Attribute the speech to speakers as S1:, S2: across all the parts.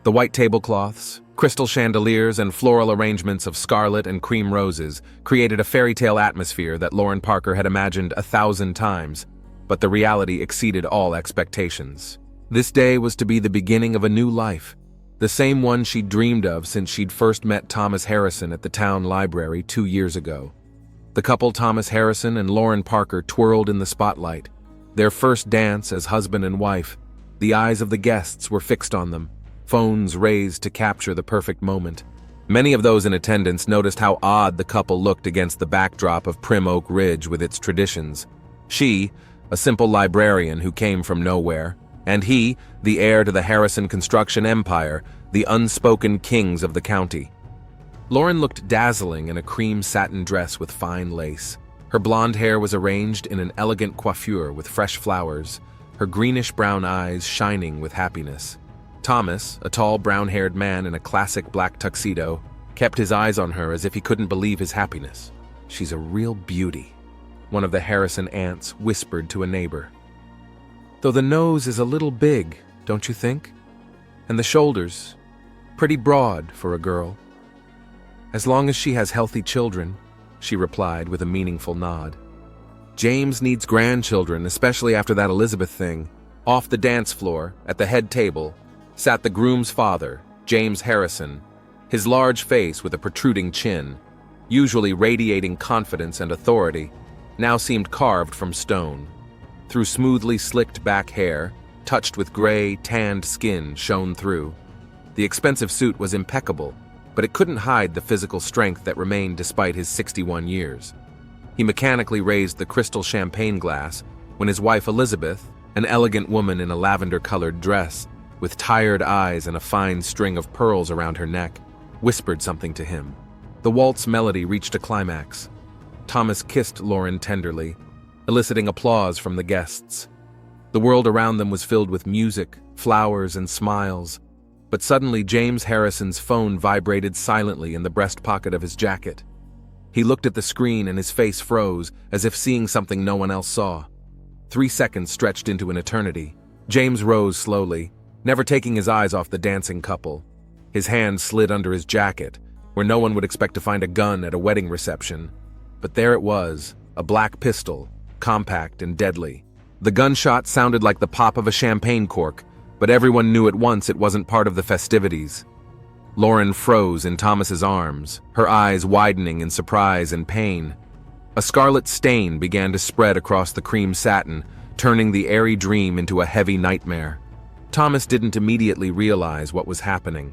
S1: The white tablecloths, crystal chandeliers, and floral arrangements of scarlet and cream roses created a fairy tale atmosphere that Lauren Parker had imagined 1,000 times, but the reality exceeded all expectations. This day was to be the beginning of a new life, the same one she'd dreamed of since she'd first met Thomas Harrison at the town library 2 years ago. The couple Thomas Harrison and Lauren Parker twirled in the spotlight, their first dance as husband and wife. The eyes of the guests were fixed on them, phones raised to capture the perfect moment. Many of those in attendance noticed how odd the couple looked against the backdrop of Prim Oak Ridge with its traditions. She, a simple librarian who came from nowhere, and he, the heir to the Harrison construction empire, the unspoken kings of the county. Lauren looked dazzling in a cream satin dress with fine lace. Her blonde hair was arranged in an elegant coiffure with fresh flowers, her greenish-brown eyes shining with happiness. Thomas, a tall brown-haired man in a classic black tuxedo, kept his eyes on her as if he couldn't believe his happiness. "She's a real beauty," one of the Harrison aunts whispered to a neighbor. "Though the nose is a little big, don't you think? And the shoulders, pretty broad for a girl." "As long as she has healthy children," she replied with a meaningful nod. "James needs grandchildren, especially after that Elizabeth thing." Off the dance floor, at the head table, sat the groom's father, James Harrison, his large face with a protruding chin, usually radiating confidence and authority, now seemed carved from stone. Through smoothly slicked back hair, touched with gray, tanned skin shone through. The expensive suit was impeccable, but it couldn't hide the physical strength that remained despite his 61 years. He mechanically raised the crystal champagne glass when his wife Elizabeth, an elegant woman in a lavender-colored dress, with tired eyes and a fine string of pearls around her neck, whispered something to him. The waltz melody reached a climax. Thomas kissed Lauren tenderly, eliciting applause from the guests. The world around them was filled with music, flowers, and smiles, but suddenly James Harrison's phone vibrated silently in the breast pocket of his jacket. He looked at the screen and his face froze, as if seeing something no one else saw. 3 seconds stretched into an eternity. James rose slowly, never taking his eyes off the dancing couple. His hand slid under his jacket, where no one would expect to find a gun at a wedding reception. But there it was, a black pistol, compact and deadly. The gunshot sounded like the pop of a champagne cork, but everyone knew at once it wasn't part of the festivities. Lauren froze in Thomas's arms, her eyes widening in surprise and pain. A scarlet stain began to spread across the cream satin, turning the airy dream into a heavy nightmare. Thomas didn't immediately realize what was happening.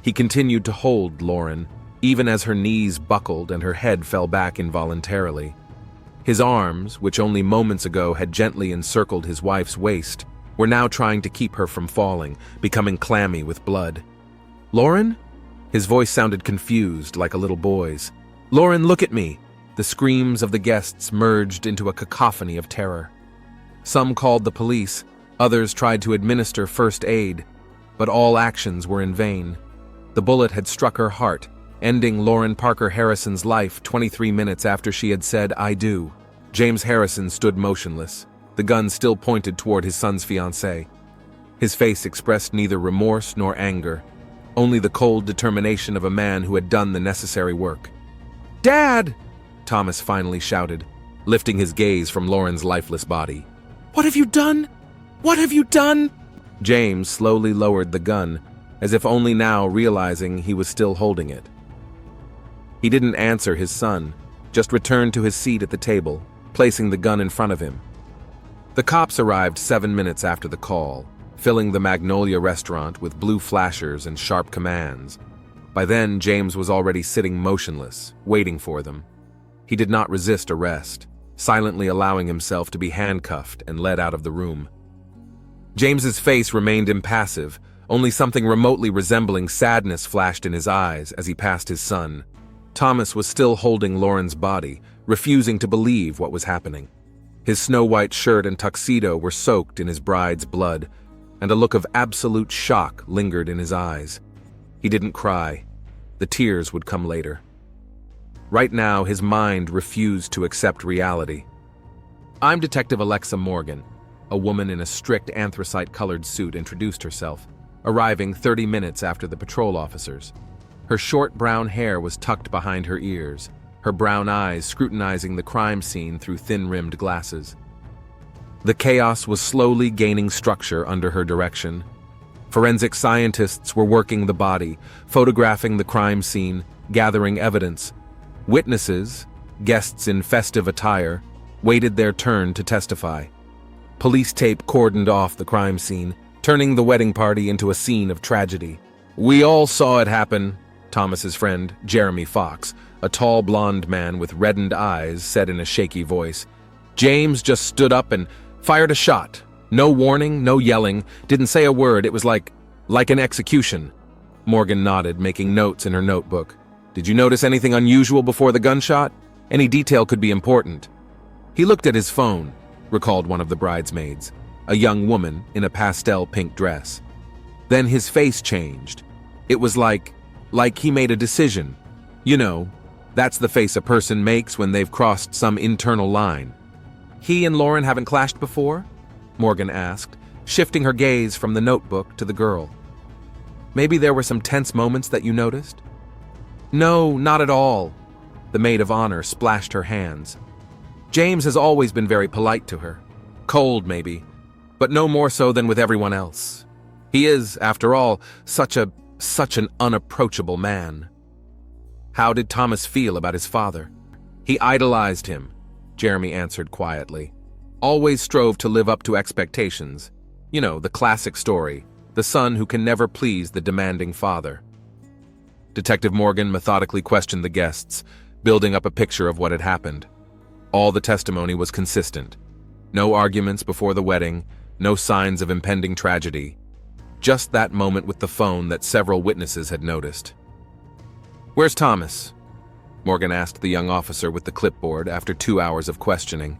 S1: He continued to hold Lauren, even as her knees buckled and her head fell back involuntarily. His arms, which only moments ago had gently encircled his wife's waist, were now trying to keep her from falling, becoming clammy with blood. "Lauren?" His voice sounded confused, like a little boy's. "Lauren, look at me!" The screams of the guests merged into a cacophony of terror. Some called the police, others tried to administer first aid, but all actions were in vain. The bullet had struck her heart, ending Lauren Parker Harrison's life 23 minutes after she had said, "I do." James Harrison stood motionless, the gun still pointed toward his son's fiancée. His face expressed neither remorse nor anger, only the cold determination of a man who had done the necessary work. "Dad!" Thomas finally shouted, lifting his gaze from Lauren's lifeless body. "What have you done? What have you done?" James slowly lowered the gun, as if only now realizing he was still holding it. He didn't answer his son, just returned to his seat at the table, placing the gun in front of him. The cops arrived 7 minutes after the call, filling the Magnolia restaurant with blue flashers and sharp commands. By then, James was already sitting motionless, waiting for them. He did not resist arrest, silently allowing himself to be handcuffed and led out of the room. James's face remained impassive, only something remotely resembling sadness flashed in his eyes as he passed his son. Thomas was still holding Lauren's body, refusing to believe what was happening. His snow-white shirt and tuxedo were soaked in his bride's blood, and a look of absolute shock lingered in his eyes. He didn't cry. The tears would come later. Right now, his mind refused to accept reality. "I'm Detective Alexa Morgan," a woman in a strict anthracite-colored suit introduced herself. arriving 30 minutes after the patrol officers. Her short brown hair was tucked behind her ears, her brown eyes scrutinizing the crime scene through thin-rimmed glasses. The chaos was slowly gaining structure under her direction. Forensic scientists were working the body, photographing the crime scene, gathering evidence. Witnesses, guests in festive attire, waited their turn to testify. Police tape cordoned off the crime scene, turning the wedding party into a scene of tragedy. "We all saw it happen," Thomas's friend, Jeremy Fox, a tall blonde man with reddened eyes, said in a shaky voice. "James just stood up and fired a shot. No warning, no yelling, didn't say a word. It was like an execution." Morgan nodded, making notes in her notebook. "Did you notice anything unusual before the gunshot? Any detail could be important." He looked at his phone, recalled one of the bridesmaids, a young woman in a pastel pink dress. Then his face changed. It was like he made a decision. You know, that's the face a person makes when they've crossed some internal line. "He and Lauren haven't clashed before?" Morgan asked, shifting her gaze from the notebook to the girl. "Maybe there were some tense moments that you noticed?" "No, not at all." The maid of honor splashed her hands. "James has always been very polite to her. Cold, maybe, but no more so than with everyone else. He is, after all, such an unapproachable man." How did Thomas feel about his father? "He idolized him," Jeremy answered quietly. "Always strove to live up to expectations. You know, the classic story, the son who can never please the demanding father." Detective Morgan methodically questioned the guests, building up a picture of what had happened. All the testimony was consistent. No arguments before the wedding, no signs of impending tragedy. Just that moment with the phone that several witnesses had noticed. "Where's Thomas?" Morgan asked the young officer with the clipboard after 2 hours of questioning.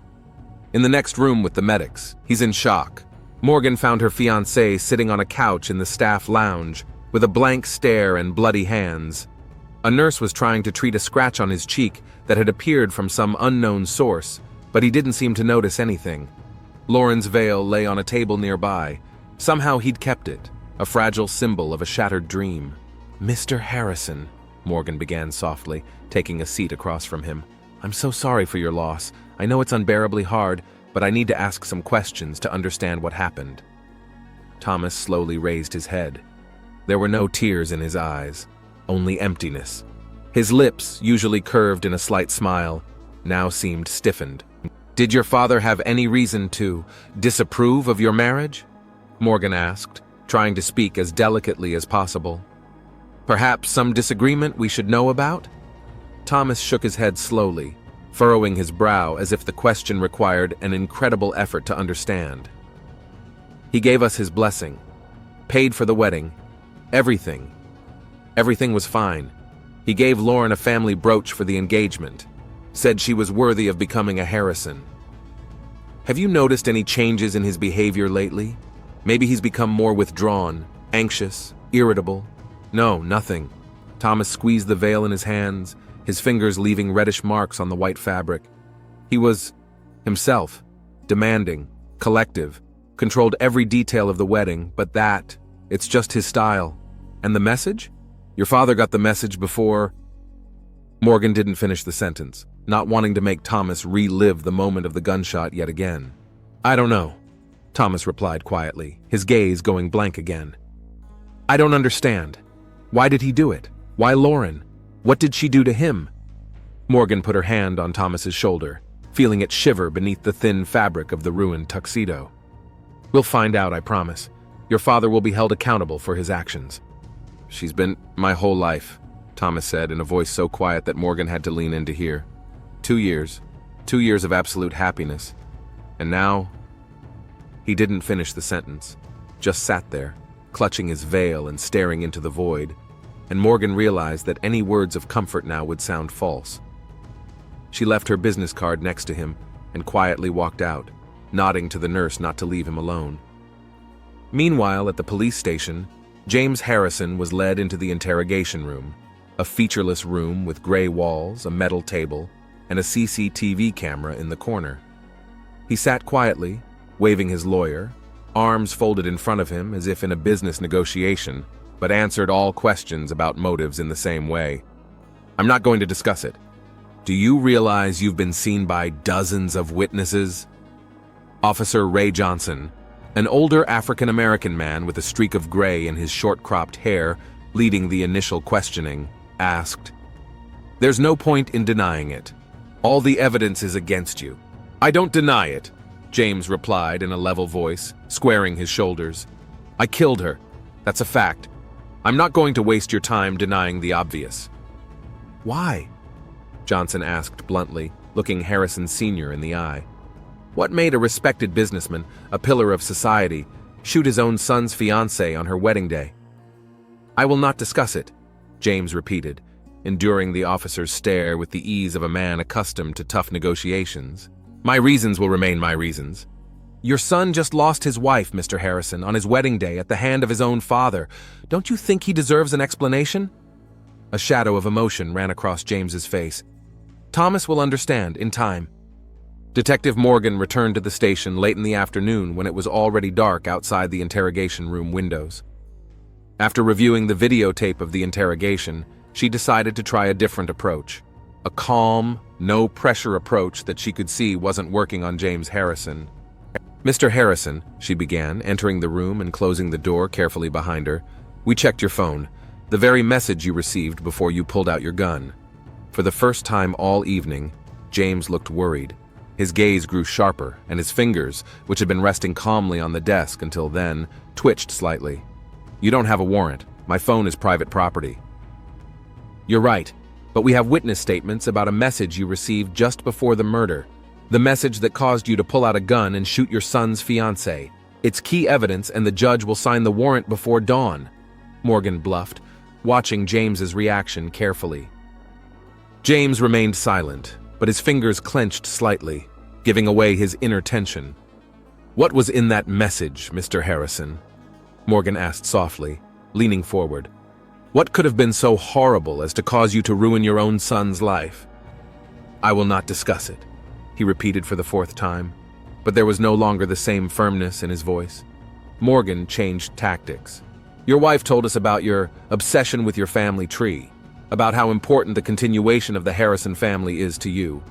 S1: "In the next room with the medics. He's in shock." Morgan found her fiancé sitting on a couch in the staff lounge, with a blank stare and bloody hands. A nurse was trying to treat a scratch on his cheek that had appeared from some unknown source, but he didn't seem to notice anything. Lauren's veil lay on a table nearby. Somehow he'd kept it, a fragile symbol of a shattered dream. "Mr. Harrison," Morgan began softly, taking a seat across from him. "I'm so sorry for your loss. I know it's unbearably hard, but I need to ask some questions to understand what happened." Thomas slowly raised his head. There were no tears in his eyes, only emptiness. His lips, usually curved in a slight smile, now seemed stiffened. "Did your father have any reason to disapprove of your marriage?" Morgan asked, trying to speak as delicately as possible. "Perhaps some disagreement we should know about?" Thomas shook his head slowly, furrowing his brow as if the question required an incredible effort to understand. "He gave us his blessing, paid for the wedding, everything. Everything was fine. He gave Lauren a family brooch for the engagement, said she was worthy of becoming a Harrison. Have you noticed any changes in his behavior lately? Maybe he's become more withdrawn, anxious, irritable?" "No, nothing." Thomas squeezed the veil in his hands, his fingers leaving reddish marks on the white fabric. "He was himself, demanding, collective, controlled every detail of the wedding, but it's just his style. And the message? Your father got the message before—" Morgan didn't finish the sentence, not wanting to make Thomas relive the moment of the gunshot yet again. "I don't know," Thomas replied quietly, his gaze going blank again. "I don't understand. Why did he do it? Why Lauren? What did she do to him?" Morgan put her hand on Thomas's shoulder, feeling it shiver beneath the thin fabric of the ruined tuxedo. "We'll find out, I promise. Your father will be held accountable for his actions." "She's been my whole life," Thomas said in a voice so quiet that Morgan had to lean in to hear. 2 years. 2 years of absolute happiness. And now... He didn't finish the sentence, just sat there, clutching his veil and staring into the void, and Morgan realized that any words of comfort now would sound false. She left her business card next to him and quietly walked out, nodding to the nurse not to leave him alone. Meanwhile, at the police station, James Harrison was led into the interrogation room, a featureless room with gray walls, a metal table, and a CCTV camera in the corner. He sat quietly, waving his lawyer, arms folded in front of him as if in a business negotiation, but answered all questions about motives in the same way. I'm not going to discuss it. Do you realize you've been seen by dozens of witnesses? Officer Ray Johnson, an older African-American man with a streak of gray in his short-cropped hair, leading the initial questioning, asked, "There's no point in denying it. All the evidence is against you." "I don't deny it," James replied in a level voice, squaring his shoulders. "I killed her. That's a fact. I'm not going to waste your time denying the obvious." "Why?" Johnson asked bluntly, looking Harrison Sr. in the eye. What made a respected businessman, a pillar of society, shoot his own son's fiancée on her wedding day? "I will not discuss it," James repeated, enduring the officer's stare with the ease of a man accustomed to tough negotiations. "My reasons will remain my reasons. Your son just lost his wife, Mr. Harrison, on his wedding day at the hand of his own father. Don't you think he deserves an explanation?" A shadow of emotion ran across James's face. "Thomas will understand in time." Detective Morgan returned to the station late in the afternoon when it was already dark outside the interrogation room windows. After reviewing the videotape of the interrogation, she decided to try a different approach. A calm, no-pressure approach that she could see wasn't working on James Harrison. "Mr. Harrison," she began, entering the room and closing the door carefully behind her, "we checked your phone, the very message you received before you pulled out your gun." For the first time all evening, James looked worried. His gaze grew sharper, and his fingers, which had been resting calmly on the desk until then, twitched slightly. "You don't have a warrant. My phone is private property." "You're right, but we have witness statements about a message you received just before the murder. The message that caused you to pull out a gun and shoot your son's fiancée. It's key evidence and the judge will sign the warrant before dawn," Morgan bluffed, watching James's reaction carefully. James remained silent, but his fingers clenched slightly, giving away his inner tension. "What was in that message, Mr. Harrison?" Morgan asked softly, leaning forward. "What could have been so horrible as to cause you to ruin your own son's life?" "I will not discuss it," he repeated for the fourth time, but there was no longer the same firmness in his voice. Morgan changed tactics. "Your wife told us about your obsession with your family tree, about how important the continuation of the Harrison family is to you."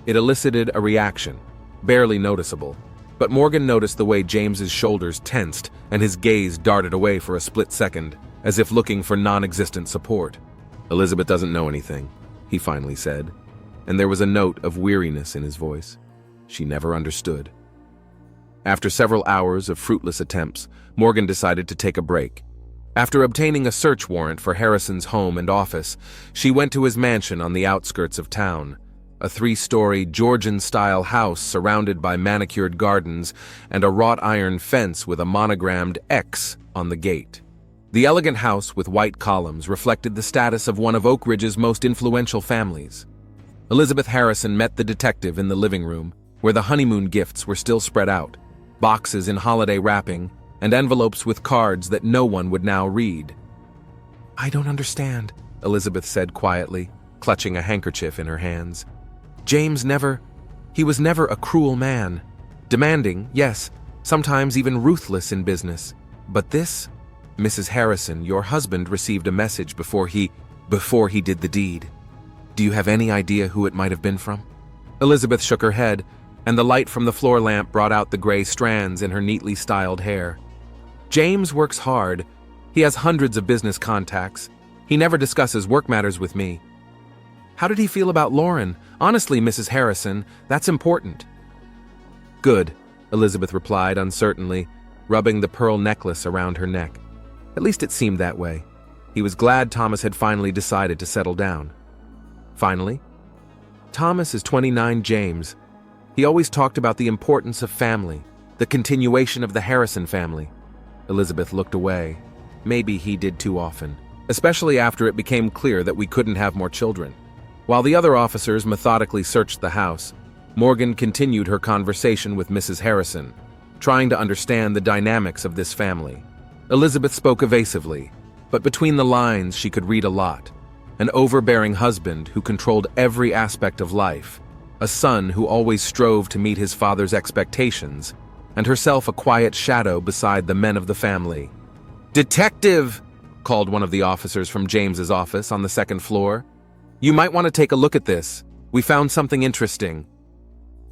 S1: It elicited a reaction, barely noticeable, but Morgan noticed the way James's shoulders tensed and his gaze darted away for a split second, as if looking for non-existent support. "Elizabeth doesn't know anything," he finally said, and there was a note of weariness in his voice. She never understood. After several hours of fruitless attempts, Morgan decided to take a break. After obtaining a search warrant for Harrison's home and office, she went to his mansion on the outskirts of town, a 3-story Georgian-style house surrounded by manicured gardens and a wrought-iron fence with a monogrammed X on the gate. The elegant house with white columns reflected the status of one of Oak Ridge's most influential families. Elizabeth Harrison met the detective in the living room, where the honeymoon gifts were still spread out, boxes in holiday wrapping, and envelopes with cards that no one would now read. "I don't understand," Elizabeth said quietly, clutching a handkerchief in her hands. He was never a cruel man. Demanding, yes, sometimes even ruthless in business. But this, Mrs. Harrison, your husband received a message before he did the deed. Do you have any idea who it might have been from?" Elizabeth shook her head, and the light from the floor lamp brought out the gray strands in her neatly styled hair. "James works hard. He has hundreds of business contacts. He never discusses work matters with me." "How did he feel about Lauren? Honestly, Mrs. Harrison, that's important." "Good," Elizabeth replied uncertainly, rubbing the pearl necklace around her neck. At least it seemed that way. He was glad Thomas had finally decided to settle down. Finally? "Thomas is 29, James. He always talked about the importance of family, the continuation of the Harrison family." Elizabeth looked away. Maybe he did too often, especially after it became clear that we couldn't have more children. While the other officers methodically searched the house, Morgan continued her conversation with Mrs. Harrison, trying to understand the dynamics of this family. Elizabeth spoke evasively, but between the lines she could read a lot. An overbearing husband who controlled every aspect of life, a son who always strove to meet his father's expectations, and herself a quiet shadow beside the men of the family. "Detective!" called one of the officers from James's office on the second floor. "You might want to take a look at this. We found something interesting."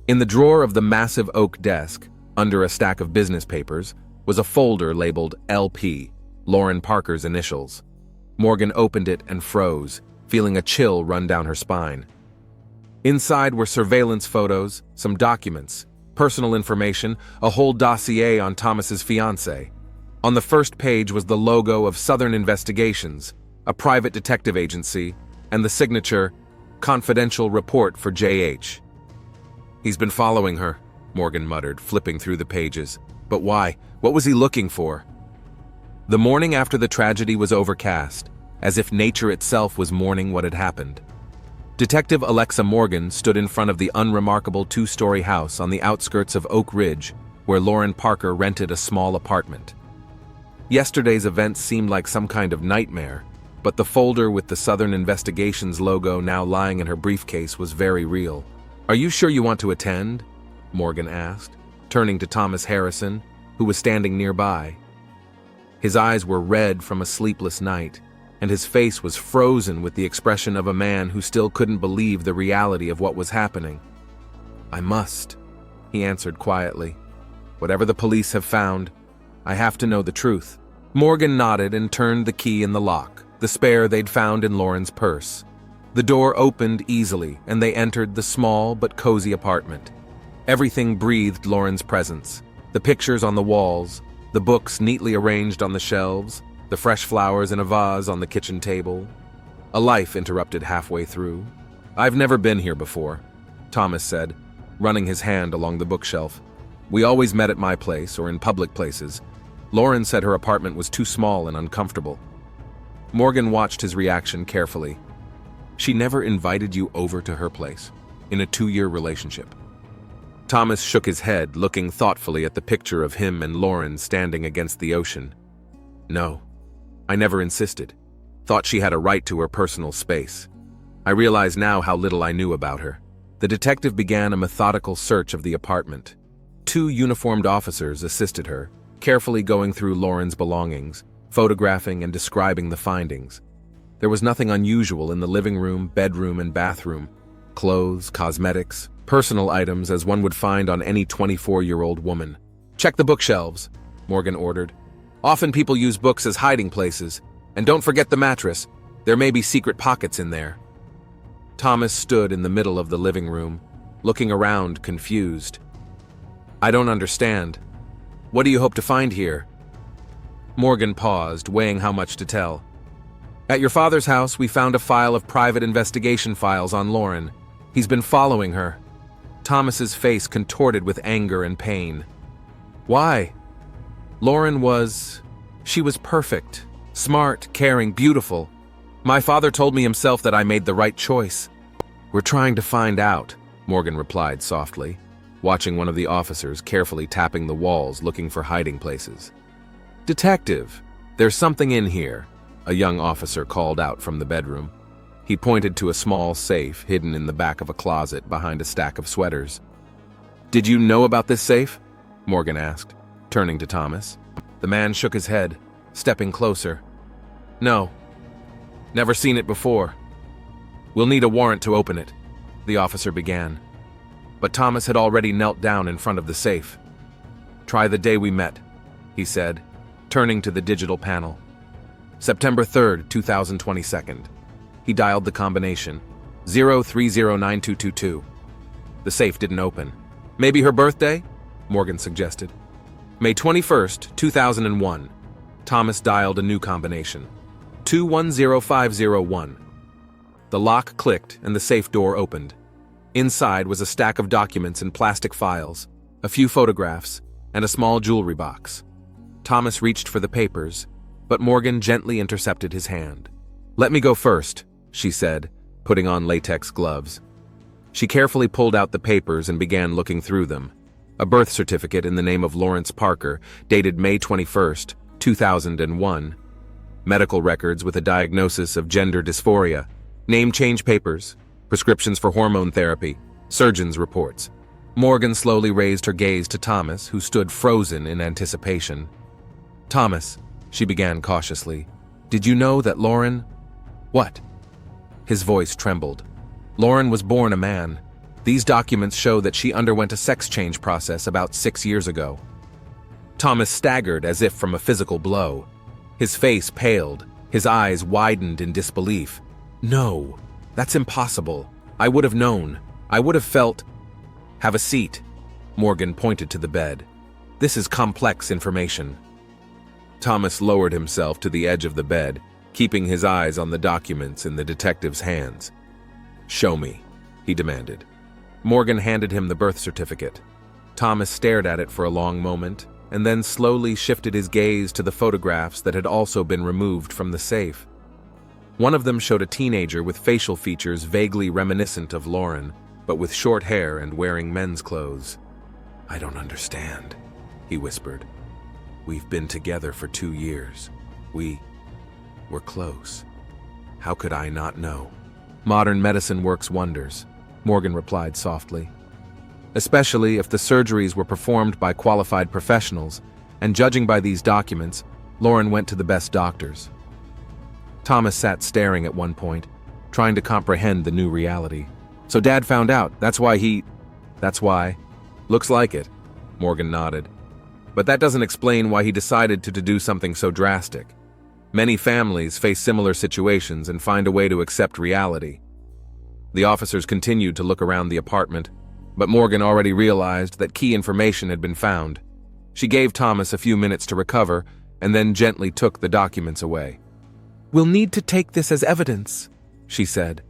S1: In the drawer of the massive oak desk, under a stack of business papers, was a folder labeled LP, Lauren Parker's initials. Morgan opened it and froze, feeling a chill run down her spine. Inside were surveillance photos, some documents, personal information, a whole dossier on Thomas's fiancée. On the first page was the logo of Southern Investigations, a private detective agency, and the signature, "Confidential Report for J.H." "He's been following her," Morgan muttered, flipping through the pages. But why? What was he looking for? The morning after the tragedy was overcast, as if nature itself was mourning what had happened. Detective Alexa Morgan stood in front of the unremarkable two-story house on the outskirts of Oak Ridge, where Lauren Parker rented a small apartment. Yesterday's events seemed like some kind of nightmare, but the folder with the Southern Investigations logo now lying in her briefcase was very real. "Are you sure you want to attend?" Morgan asked, turning to Thomas Harrison, who was standing nearby. His eyes were red from a sleepless night, and his face was frozen with the expression of a man who still couldn't believe the reality of what was happening. "I must," he answered quietly. "Whatever the police have found, I have to know the truth." Morgan nodded and turned the key in the lock, the spare they'd found in Lauren's purse. The door opened easily, and they entered the small but cozy apartment. Everything breathed Lauren's presence. The pictures on the walls, the books neatly arranged on the shelves, the fresh flowers in a vase on the kitchen table. A life interrupted halfway through. "I've never been here before," Thomas said, running his hand along the bookshelf. "We always met at my place or in public places. Lauren said her apartment was too small and uncomfortable." Morgan watched his reaction carefully. "She never invited you over to her place, in a 2-year relationship?" Thomas shook his head, looking thoughtfully at the picture of him and Lauren standing against the ocean. "No, I never insisted. Thought she had a right to her personal space. I realize now how little I knew about her." The detective began a methodical search of the apartment. 2 uniformed officers assisted her, carefully going through Lauren's belongings, photographing and describing the findings. There was nothing unusual in the living room, bedroom, and bathroom. Clothes, cosmetics, personal items as one would find on any 24-year-old woman. "Check the bookshelves," Morgan ordered. "Often people use books as hiding places, and don't forget the mattress. There may be secret pockets in there." Thomas stood in the middle of the living room, looking around confused. "I don't understand. What do you hope to find here?" Morgan paused, weighing how much to tell. "At your father's house, we found a file of private investigation files on Lauren. He's been following her." Thomas's face contorted with anger and pain. "Why?" "Lauren she was perfect, smart, caring, beautiful. My father told me himself that I made the right choice." "We're trying to find out," Morgan replied softly, watching one of the officers carefully tapping the walls looking for hiding places. "Detective, there's something in here," a young officer called out from the bedroom. He pointed to a small safe hidden in the back of a closet behind a stack of sweaters. "Did you know about this safe?" Morgan asked, turning to Thomas. The man shook his head, stepping closer. "No. Never seen it before. We'll need a warrant to open it," the officer began. But Thomas had already knelt down in front of the safe. "Try the day we met," he said, turning to the digital panel. "September 3rd, 2022. He dialed the combination, 0309222. The safe didn't open. "Maybe her birthday?" Morgan suggested. "May 21st, 2001. Thomas dialed a new combination, 210501. The lock clicked and the safe door opened. Inside was a stack of documents and plastic files, a few photographs, and a small jewelry box. Thomas reached for the papers, but Morgan gently intercepted his hand. "Let me go first," she said, putting on latex gloves. She carefully pulled out the papers and began looking through them. A birth certificate in the name of Lawrence Parker, dated May 21st, 2001. Medical records with a diagnosis of gender dysphoria. Name change papers. Prescriptions for hormone therapy. Surgeon's reports. Morgan slowly raised her gaze to Thomas, who stood frozen in anticipation. "Thomas," she began cautiously, "did you know that Lauren—" "What?" His voice trembled. "Lauren was born a man. These documents show that she underwent a sex change process about 6 years ago." Thomas staggered as if from a physical blow. His face paled, his eyes widened in disbelief. "No, that's impossible. I would have known. I would have felt—" "Have a seat." Morgan pointed to the bed. "This is complex information." Thomas lowered himself to the edge of the bed, keeping his eyes on the documents in the detective's hands. "Show me," he demanded. Morgan handed him the birth certificate. Thomas stared at it for a long moment, and then slowly shifted his gaze to the photographs that had also been removed from the safe. One of them showed a teenager with facial features vaguely reminiscent of Lauren, but with short hair and wearing men's clothes. "I don't understand," he whispered. "We've been together for 2 years. We're close. How could I not know?" "Modern medicine works wonders," Morgan replied softly. "Especially if the surgeries were performed by qualified professionals, and judging by these documents, Lauren went to the best doctors." Thomas sat staring at one point, trying to comprehend the new reality. "So Dad found out, that's why That's why. Looks like it," Morgan nodded. "But that doesn't explain why he decided to do something so drastic. Many families face similar situations and find a way to accept reality." The officers continued to look around the apartment, but Morgan already realized that key information had been found. She gave Thomas a few minutes to recover and then gently took the documents away. "We'll need to take this as evidence," she said,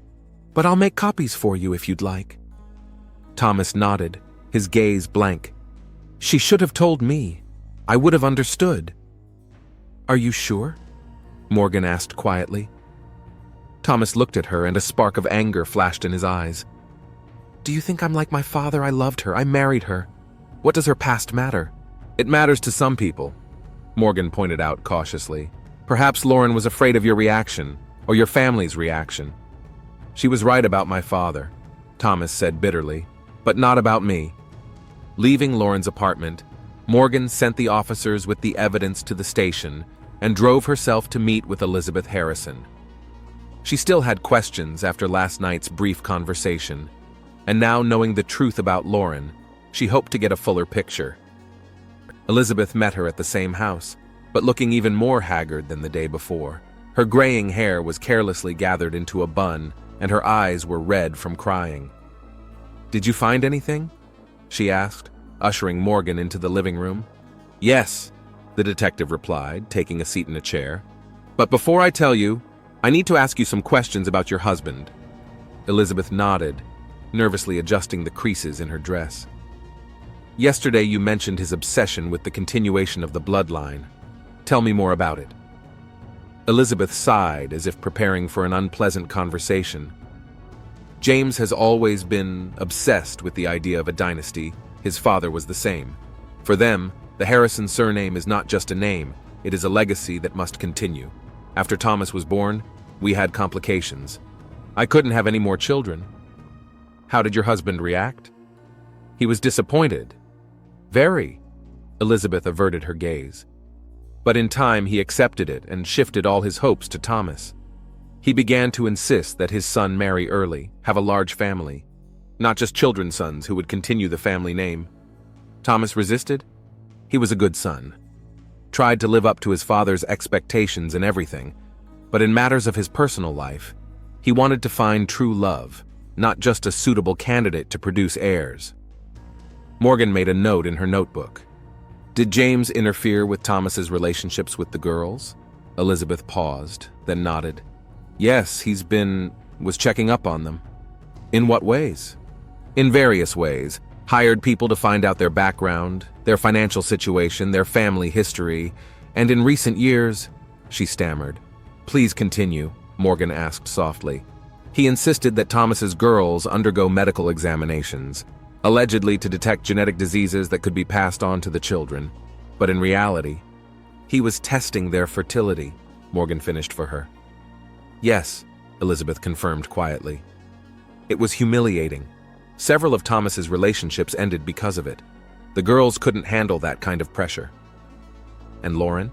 S1: "but I'll make copies for you if you'd like." Thomas nodded, his gaze blank. "She should have told me. I would have understood." "Are you sure?" Morgan asked quietly. Thomas looked at her and a spark of anger flashed in his eyes. "Do you think I'm like my father? I loved her. I married her. What does her past matter?" "It matters to some people," Morgan pointed out cautiously. "Perhaps Lauren was afraid of your reaction, or your family's reaction." "She was right about my father," Thomas said bitterly, "but not about me." Leaving Lauren's apartment, Morgan sent the officers with the evidence to the station and drove herself to meet with Elizabeth Harrison. She still had questions after last night's brief conversation, and now knowing the truth about Lauren, she hoped to get a fuller picture. Elizabeth met her at the same house, but looking even more haggard than the day before. Her graying hair was carelessly gathered into a bun, and her eyes were red from crying. "Did you find anything?" she asked, ushering Morgan into the living room. "Yes," the detective replied, taking a seat in a chair. "But before I tell you, I need to ask you some questions about your husband." Elizabeth nodded, nervously adjusting the creases in her dress. "Yesterday you mentioned his obsession with the continuation of the bloodline. Tell me more about it." Elizabeth sighed as if preparing for an unpleasant conversation. "James has always been obsessed with the idea of a dynasty. His father was the same. For them, the Harrison surname is not just a name, it is a legacy that must continue. After Thomas was born, we had complications. I couldn't have any more children." "How did your husband react?" "He was disappointed." "Very." Elizabeth averted her gaze. "But in time he accepted it and shifted all his hopes to Thomas. He began to insist that his son marry early, have a large family. Not just children's sons who would continue the family name. Thomas resisted. He was a good son. Tried to live up to his father's expectations in everything, but in matters of his personal life, he wanted to find true love, not just a suitable candidate to produce heirs." Morgan made a note in her notebook. "Did James interfere with Thomas's relationships with the girls?" Elizabeth paused, then nodded. "Yes, was checking up on them." "In what ways?" "In various ways. Hired people to find out their background, their financial situation, their family history, and in recent years," she stammered. "Please continue," Morgan asked softly. "He insisted that Thomas's girls undergo medical examinations, allegedly to detect genetic diseases that could be passed on to the children. But in reality, he was testing their fertility," Morgan finished for her. "Yes," Elizabeth confirmed quietly. "It was humiliating. Several of Thomas's relationships ended because of it. The girls couldn't handle that kind of pressure. And Lauren?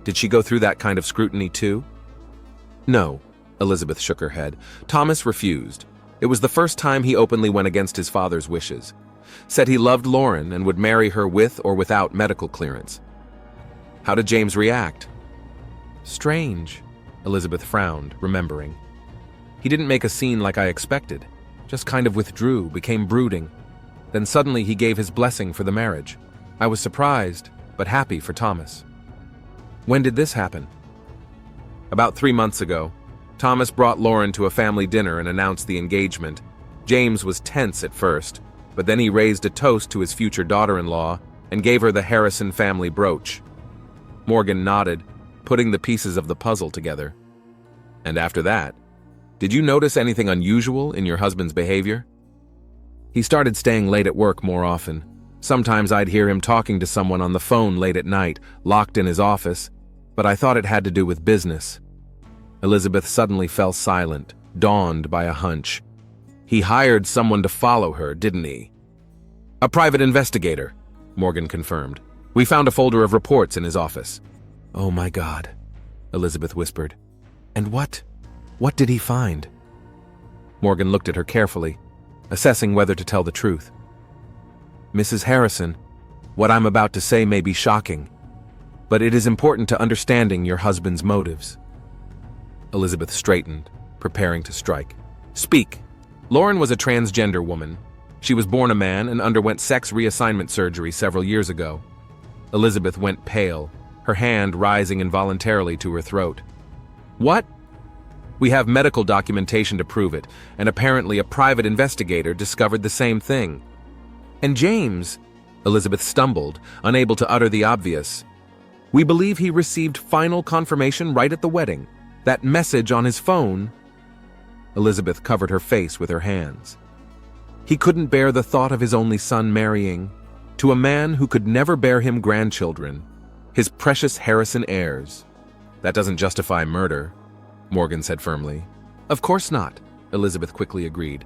S1: Did she go through that kind of scrutiny too? No, Elizabeth shook her head. Thomas refused. It was the first time he openly went against his father's wishes. Said he loved Lauren and would marry her with or without medical clearance. How did James react? Strange, Elizabeth frowned, remembering. He didn't make a scene like I expected. Just kind of withdrew, became brooding. Then suddenly he gave his blessing for the marriage. I was surprised, but happy for Thomas. When did this happen? About 3 months ago. Thomas brought Lauren to a family dinner and announced the engagement. James was tense at first, but then he raised a toast to his future daughter-in-law and gave her the Harrison family brooch. Morgan nodded, putting the pieces of the puzzle together. And after that, did you notice anything unusual in your husband's behavior? He started staying late at work more often. Sometimes I'd hear him talking to someone on the phone late at night, locked in his office, but I thought it had to do with business. Elizabeth suddenly fell silent, dawned by a hunch. He hired someone to follow her, didn't he? A private investigator, Morgan confirmed. We found a folder of reports in his office. Oh my God, Elizabeth whispered. And what did he find? Morgan looked at her carefully, assessing whether to tell the truth. Mrs. Harrison, what I'm about to say may be shocking, but it is important to understanding your husband's motives. Elizabeth straightened, preparing to strike. Speak. Lauren was a transgender woman. She was born a man and underwent sex reassignment surgery several years ago. Elizabeth went pale, her hand rising involuntarily to her throat. What? We have medical documentation to prove it, and apparently a private investigator discovered the same thing. And James, Elizabeth stumbled, unable to utter the obvious. We believe he received final confirmation right at the wedding. That message on his phone. Elizabeth covered her face with her hands. He couldn't bear the thought of his only son marrying to a man who could never bear him grandchildren, his precious Harrison heirs. That doesn't justify murder, Morgan said firmly. Of course not, Elizabeth quickly agreed.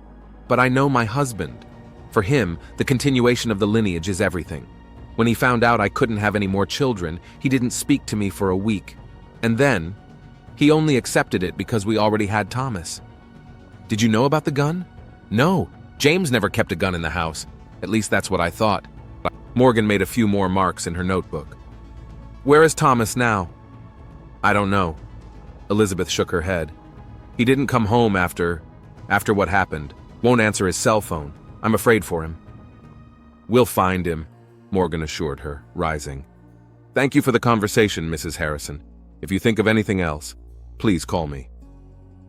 S1: But I know my husband. For him, the continuation of the lineage is everything. When he found out I couldn't have any more children, he didn't speak to me for a week. And then, he only accepted it because we already had Thomas. Did you know about the gun? No, James never kept a gun in the house. At least that's what I thought. Morgan made a few more marks in her notebook. Where is Thomas now? I don't know. Elizabeth shook her head. He didn't come home after what happened. Won't answer his cell phone. I'm afraid for him. We'll find him, Morgan assured her, rising. Thank you for the conversation, Mrs. Harrison. If you think of anything else, please call me.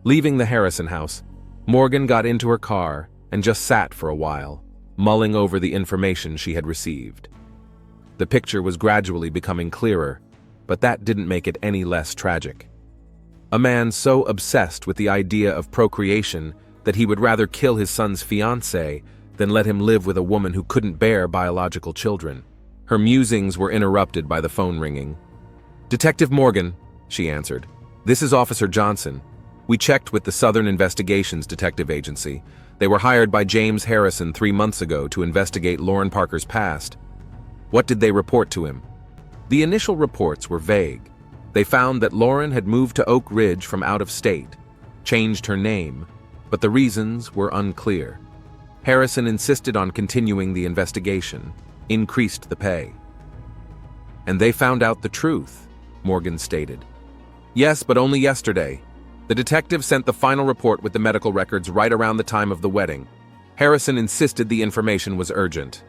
S1: Leaving the Harrison house, Morgan got into her car and just sat for a while, mulling over the information she had received. The picture was gradually becoming clearer, but that didn't make it any less tragic. A man so obsessed with the idea of procreation that he would rather kill his son's fiancée than let him live with a woman who couldn't bear biological children. Her musings were interrupted by the phone ringing. Detective Morgan, she answered. This is Officer Johnson. We checked with the Southern Investigations Detective Agency. They were hired by James Harrison 3 months ago to investigate Lauren Parker's past. What did they report to him? The initial reports were vague. They found that Lauren had moved to Oak Ridge from out of state, changed her name, but the reasons were unclear. Harrison insisted on continuing the investigation, increased the pay. And they found out the truth, Morgan stated. Yes, but only yesterday. The detective sent the final report with the medical records right around the time of the wedding. Harrison insisted the information was urgent.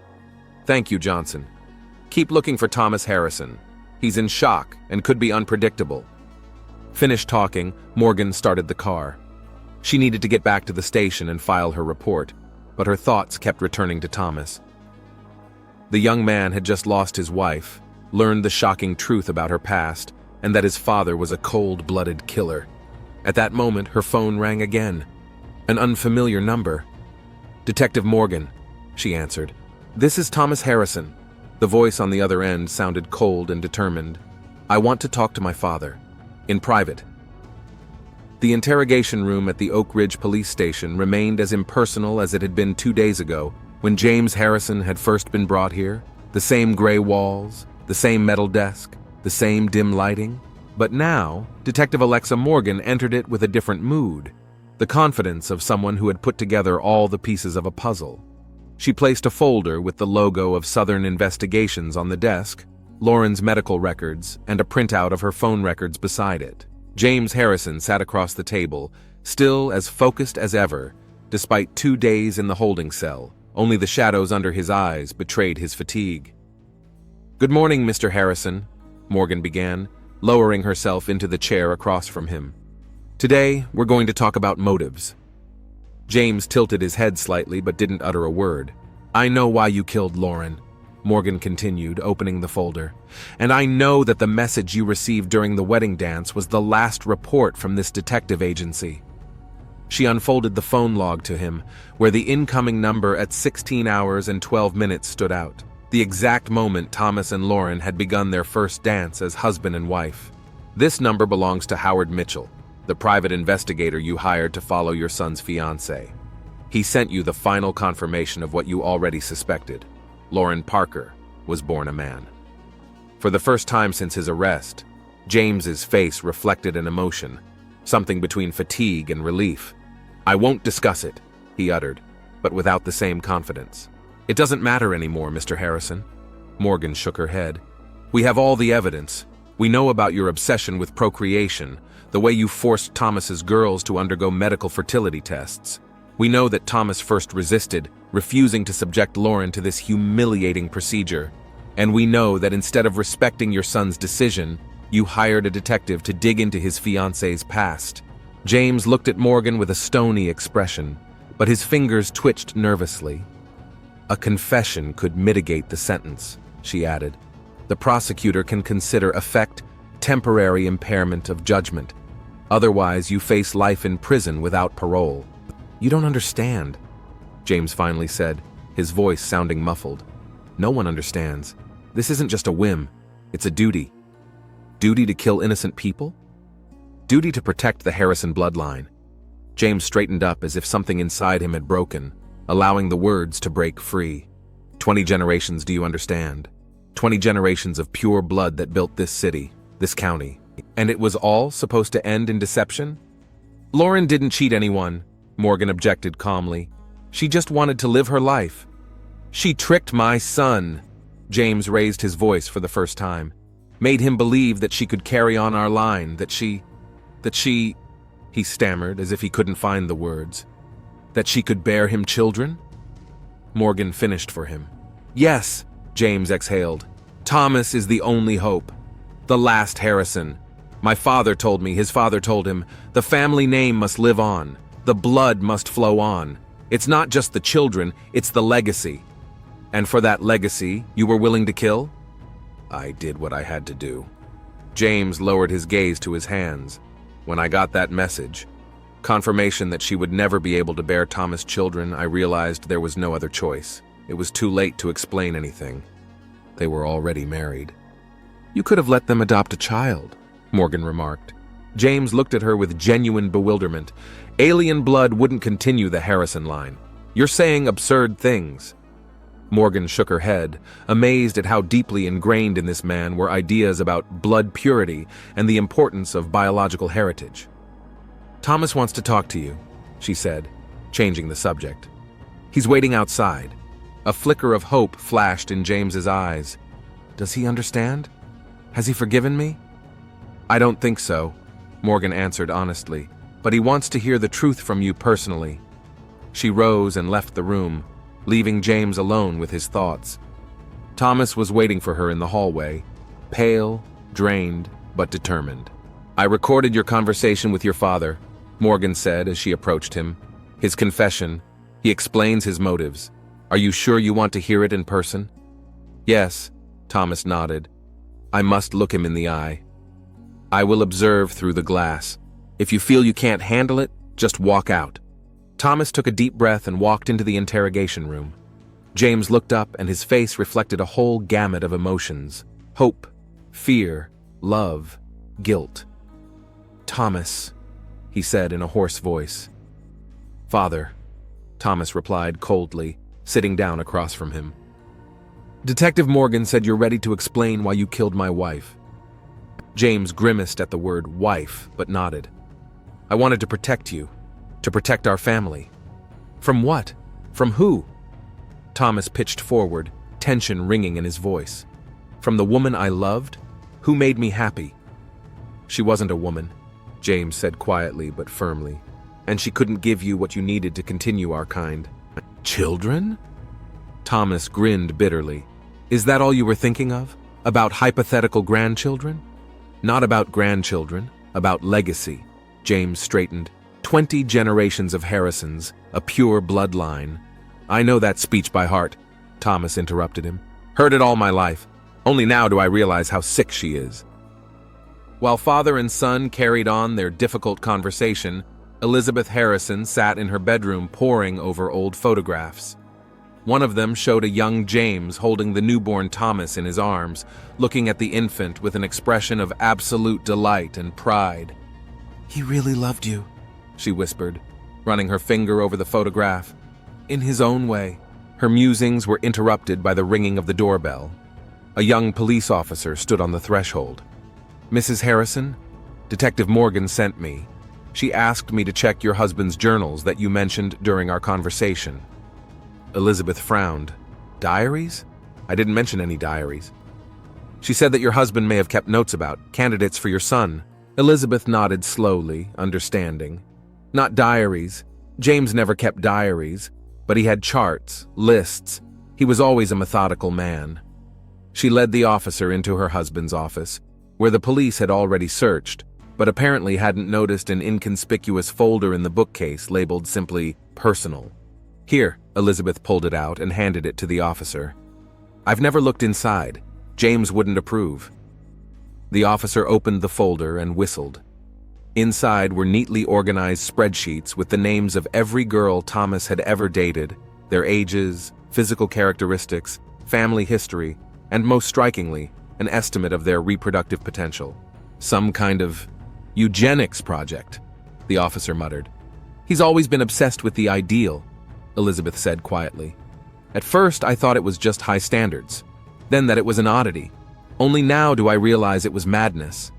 S1: Thank you, Johnson. Keep looking for Thomas Harrison. He's in shock and could be unpredictable. Finished talking, Morgan started the car. She needed to get back to the station and file her report, but her thoughts kept returning to Thomas. The young man had just lost his wife, learned the shocking truth about her past, and that his father was a cold-blooded killer. At that moment, her phone rang again. An unfamiliar number. Detective Morgan, she answered. This is Thomas Harrison. The voice on the other end sounded cold and determined. I want to talk to my father. In private. The interrogation room at the Oak Ridge police station remained as impersonal as it had been 2 days ago when James Harrison had first been brought here. The same gray walls, the same metal desk, the same dim lighting. But now, Detective Alexa Morgan entered it with a different mood, the confidence of someone who had put together all the pieces of a puzzle. She placed a folder with the logo of Southern Investigations on the desk, Lauren's medical records, and a printout of her phone records beside it. James Harrison sat across the table, still as focused as ever, despite 2 days in the holding cell. Only the shadows under his eyes betrayed his fatigue. "Good morning, Mr. Harrison," Morgan began, lowering herself into the chair across from him. "Today, we're going to talk about motives." James tilted his head slightly but didn't utter a word. "I know why you killed Lauren," Morgan continued, opening the folder. "And I know that the message you received during the wedding dance was the last report from this detective agency." She unfolded the phone log to him, where the incoming number at 16 hours and 12 minutes stood out. The exact moment Thomas and Lauren had begun their first dance as husband and wife. "This number belongs to Howard Mitchell, the private investigator you hired to follow your son's fiancée. He sent you the final confirmation of what you already suspected. Lauren Parker was born a man." For the first time since his arrest, James's face reflected an emotion, something between fatigue and relief. "I won't discuss it," he uttered, but without the same confidence. "It doesn't matter anymore, Mr. Harrison." Morgan shook her head. "We have all the evidence. We know about your obsession with procreation, the way you forced Thomas's girls to undergo medical fertility tests. We know that Thomas first resisted, refusing to subject Lauren to this humiliating procedure. And we know that instead of respecting your son's decision, you hired a detective to dig into his fiancée's past." James looked at Morgan with a stony expression, but his fingers twitched nervously. "A confession could mitigate the sentence," she added. "The prosecutor can consider temporary impairment of judgment. Otherwise, you face life in prison without parole." "You don't understand," James finally said, his voice sounding muffled. "No one understands. This isn't just a whim. It's a duty. Duty to kill innocent people? Duty to protect the Harrison bloodline." James straightened up as if something inside him had broken, allowing the words to break free. 20 generations, do you understand? 20 generations of pure blood that built this city, this county. And it was all supposed to end in deception? "Lauren didn't cheat anyone," Morgan objected calmly. "She just wanted to live her life." "She tricked my son," James raised his voice for the first time. "Made him believe that she could carry on our line, that she, he stammered as if he couldn't find the words. "That she could bear him children?" Morgan finished for him. "Yes," James exhaled. "Thomas is the only hope. The last Harrison. My father told me, his father told him, the family name must live on. The blood must flow on. It's not just the children, it's the legacy. And for that legacy, you were willing to kill?" "I did what I had to do." James lowered his gaze to his hands. "When I got that message, confirmation that she would never be able to bear Thomas' children, I realized there was no other choice. It was too late to explain anything. They were already married." "You could have let them adopt a child," Morgan remarked. James looked at her with genuine bewilderment. "Alien blood wouldn't continue the Harrison line. You're saying absurd things." Morgan shook her head, amazed at how deeply ingrained in this man were ideas about blood purity and the importance of biological heritage. "Thomas wants to talk to you," she said, changing the subject. "He's waiting outside." A flicker of hope flashed in James's eyes. "Does he understand? Has he forgiven me?" "I don't think so," Morgan answered honestly, "but he wants to hear the truth from you personally." She rose and left the room, leaving James alone with his thoughts. Thomas was waiting for her in the hallway, pale, drained, but determined. "I recorded your conversation with your father," Morgan said as she approached him. "His confession. He explains his motives. Are you sure you want to hear it in person?" "Yes," Thomas nodded. "I must look him in the eye. I will observe through the glass. If you feel you can't handle it, just walk out." Thomas took a deep breath and walked into the interrogation room. James looked up and his face reflected a whole gamut of emotions: hope, fear, love, guilt. "Thomas," he said in a hoarse voice. "Father," Thomas replied coldly, sitting down across from him. "Detective Morgan said you're ready to explain why you killed my wife." James grimaced at the word wife, but nodded. "I wanted to protect you, to protect our family." "From what? From who?" Thomas pitched forward, tension ringing in his voice. "From the woman I loved? Who made me happy?" "She wasn't a woman," James said quietly but firmly, "and she couldn't give you what you needed to continue our kind." "Children?" Thomas grinned bitterly. "Is that all you were thinking of? About hypothetical grandchildren?" "Not about grandchildren, about legacy," James straightened. 20 generations of Harrisons, a pure bloodline." "I know that speech by heart," Thomas interrupted him. "Heard it all my life. Only now do I realize how sick she is." While father and son carried on their difficult conversation, Elizabeth Harrison sat in her bedroom poring over old photographs. One of them showed a young James holding the newborn Thomas in his arms, looking at the infant with an expression of absolute delight and pride. "He really loved you," she whispered, running her finger over the photograph. "In his own way." Her musings were interrupted by the ringing of the doorbell. A young police officer stood on the threshold. "Mrs. Harrison, Detective Morgan sent me. She asked me to check your husband's journals that you mentioned during our conversation." Elizabeth frowned. "Diaries? I didn't mention any diaries." "She said that your husband may have kept notes about candidates for your son." Elizabeth nodded slowly, understanding. "Not diaries. James never kept diaries, but he had charts, lists. He was always a methodical man." She led the officer into her husband's office, where the police had already searched, but apparently hadn't noticed an inconspicuous folder in the bookcase labeled simply "Personal." "Here," Elizabeth pulled it out and handed it to the officer. "I've never looked inside. James wouldn't approve." The officer opened the folder and whistled. Inside were neatly organized spreadsheets with the names of every girl Thomas had ever dated, their ages, physical characteristics, family history, and most strikingly, an estimate of their reproductive potential. "Some kind of eugenics project," the officer muttered. "He's always been obsessed with the ideal," Elizabeth said quietly. "At first I thought it was just high standards, then that it was an oddity. Only now do I realize it was madness."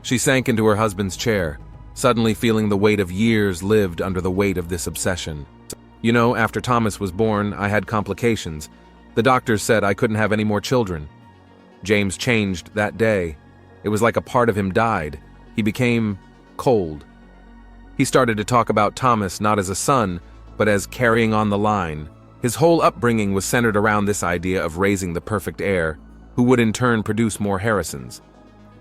S1: She sank into her husband's chair, suddenly feeling the weight of years lived under the weight of this obsession. "You know, after Thomas was born, I had complications. The doctors said I couldn't have any more children. James changed that day. It was like a part of him died. He became cold. He started to talk about Thomas not as a son, but as carrying on the line. His whole upbringing was centered around this idea of raising the perfect heir, who would in turn produce more Harrisons."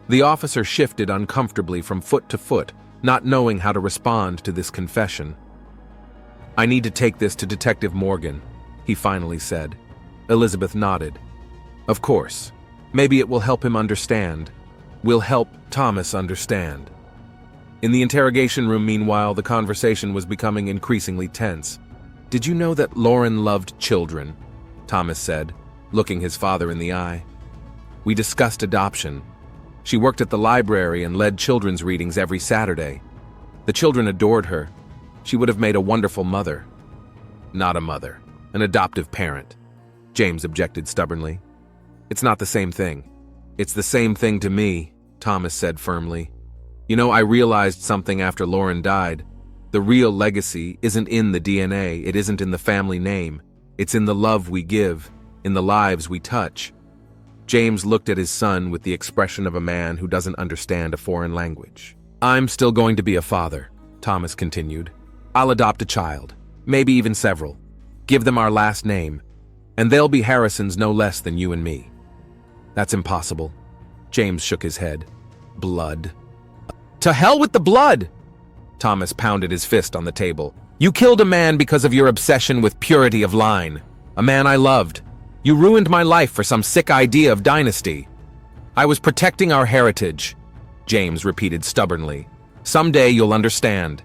S1: The officer shifted uncomfortably from foot to foot, not knowing how to respond to this confession. "I need to take this to Detective Morgan," he finally said. Elizabeth nodded. "Of course. Maybe it will help him understand. We'll help Thomas understand." In the interrogation room, meanwhile, the conversation was becoming increasingly tense. "Did you know that Lauren loved children?" Thomas said, looking his father in the eye. "We discussed adoption. She worked at the library and led children's readings every Saturday. The children adored her. She would have made a wonderful mother." "Not a mother, an adoptive parent," James objected stubbornly. "It's not the same thing." "It's the same thing to me," Thomas said firmly. "You know, I realized something after Lauren died. The real legacy isn't in the DNA, it isn't in the family name. It's in the love we give, in the lives we touch." James looked at his son with the expression of a man who doesn't understand a foreign language. "I'm still going to be a father," Thomas continued. "I'll adopt a child, maybe even several. Give them our last name, and they'll be Harrisons no less than you and me." "That's impossible." James shook his head. "Blood." "To hell with the blood!" Thomas pounded his fist on the table. "You killed a man because of your obsession with purity of line. A man I loved. You ruined my life for some sick idea of dynasty." "I was protecting our heritage," James repeated stubbornly. "Someday you'll understand."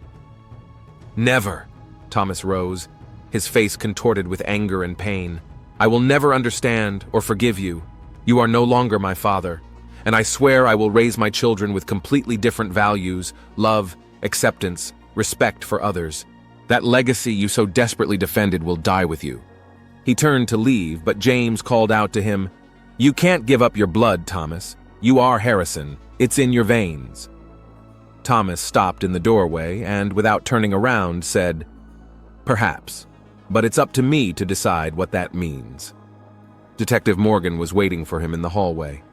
S1: "Never." Thomas rose, his face contorted with anger and pain. "I will never understand or forgive you. You are no longer my father, and I swear I will raise my children with completely different values, love, acceptance, respect for others. That legacy you so desperately defended will die with you. He turned to leave, but James called out to him, "You can't give up your blood, Thomas. You are Harrison. It's in your veins." Thomas stopped in the doorway and, without turning around, said, "Perhaps, but it's up to me to decide what that means." Detective Morgan was waiting for him in the hallway.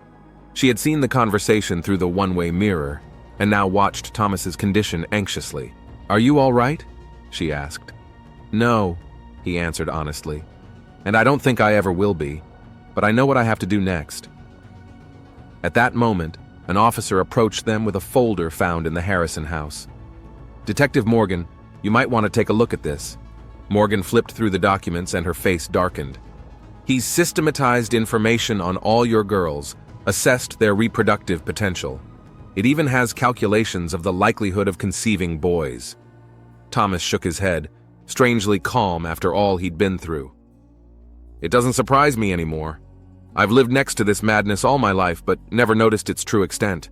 S1: She had seen the conversation through the one-way mirror and now watched Thomas's condition anxiously. "Are you all right?" she asked. "No," he answered honestly, "and I don't think I ever will be, but I know what I have to do next." At that moment, an officer approached them with a folder found in the Harrison house. "Detective Morgan, you might want to take a look at this." Morgan flipped through the documents and her face darkened. "He's systematized information on all your girls, assessed their reproductive potential. It even has calculations of the likelihood of conceiving boys." Thomas shook his head, strangely calm after all he'd been through. "It doesn't surprise me anymore. I've lived next to this madness all my life, but never noticed its true extent."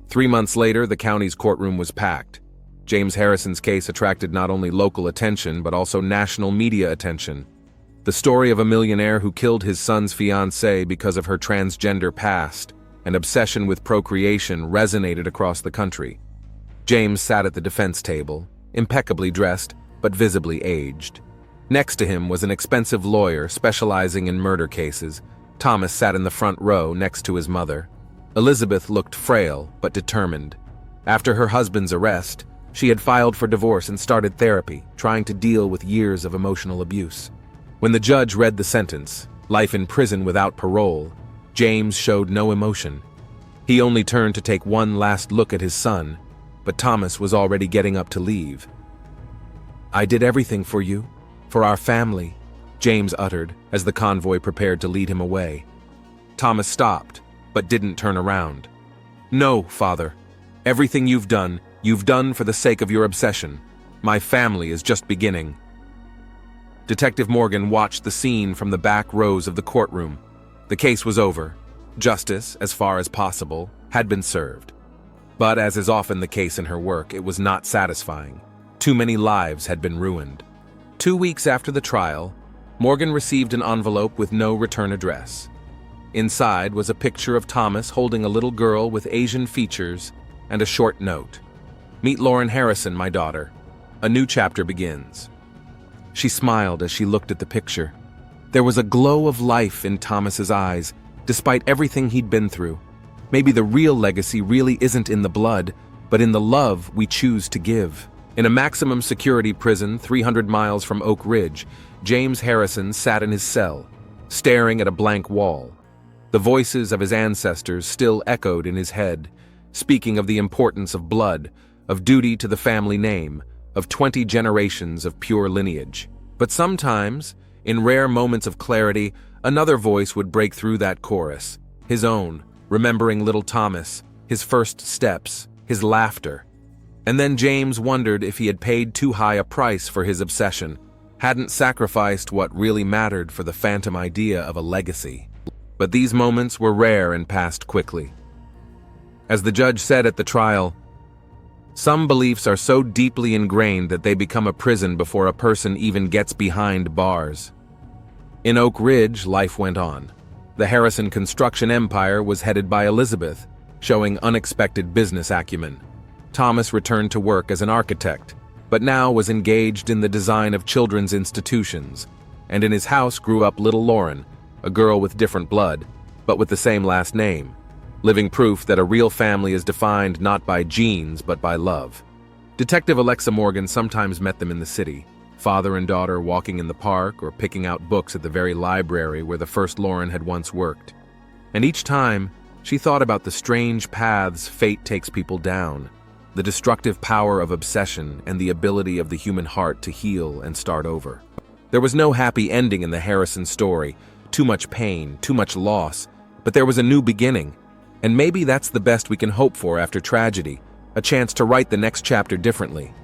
S1: 3 months later, the county's courtroom was packed. James Harrison's case attracted not only local attention, but also national media attention. The story of a millionaire who killed his son's fiancée because of her transgender past and obsession with procreation resonated across the country. James sat at the defense table, impeccably dressed, but visibly aged. Next to him was an expensive lawyer specializing in murder cases. Thomas sat in the front row next to his mother. Elizabeth looked frail but determined. After her husband's arrest, she had filed for divorce and started therapy, trying to deal with years of emotional abuse. When the judge read the sentence, life in prison without parole, James showed no emotion. He only turned to take one last look at his son, but Thomas was already getting up to leave. "I did everything for you, for our family," James uttered as the convoy prepared to lead him away. Thomas stopped, but didn't turn around. "No, Father. Everything you've done for the sake of your obsession. My family is just beginning." Detective Morgan watched the scene from the back rows of the courtroom. The case was over. Justice, as far as possible, had been served. But as is often the case in her work, it was not satisfying. Too many lives had been ruined. 2 weeks after the trial, Morgan received an envelope with no return address. Inside was a picture of Thomas holding a little girl with Asian features and a short note. "Meet Lauren Harrison, my daughter. A new chapter begins." She smiled as she looked at the picture. There was a glow of life in Thomas's eyes, despite everything he'd been through. Maybe the real legacy really isn't in the blood, but in the love we choose to give. In a maximum security prison 300 miles from Oak Ridge, James Harrison sat in his cell, staring at a blank wall. The voices of his ancestors still echoed in his head, speaking of the importance of blood, of duty to the family name, of 20 generations of pure lineage. But sometimes, in rare moments of clarity, another voice would break through that chorus, his own, remembering little Thomas, his first steps, his laughter. And then James wondered if he had paid too high a price for his obsession, hadn't sacrificed what really mattered for the phantom idea of a legacy. But these moments were rare and passed quickly. As the judge said at the trial, "Some beliefs are so deeply ingrained that they become a prison before a person even gets behind bars." In Oak Ridge, life went on. The Harrison construction empire was headed by Elizabeth, showing unexpected business acumen. Thomas returned to work as an architect, but now was engaged in the design of children's institutions, and in his house grew up little Lauren, a girl with different blood, but with the same last name, living proof that a real family is defined not by genes but by love. Detective Alexa Morgan sometimes met them in the city, father and daughter walking in the park or picking out books at the very library where the first Lauren had once worked. And each time, she thought about the strange paths fate takes people down, the destructive power of obsession and the ability of the human heart to heal and start over. There was no happy ending in the Harrison story, too much pain, too much loss, but there was a new beginning. And maybe that's the best we can hope for after tragedy, a chance to write the next chapter differently.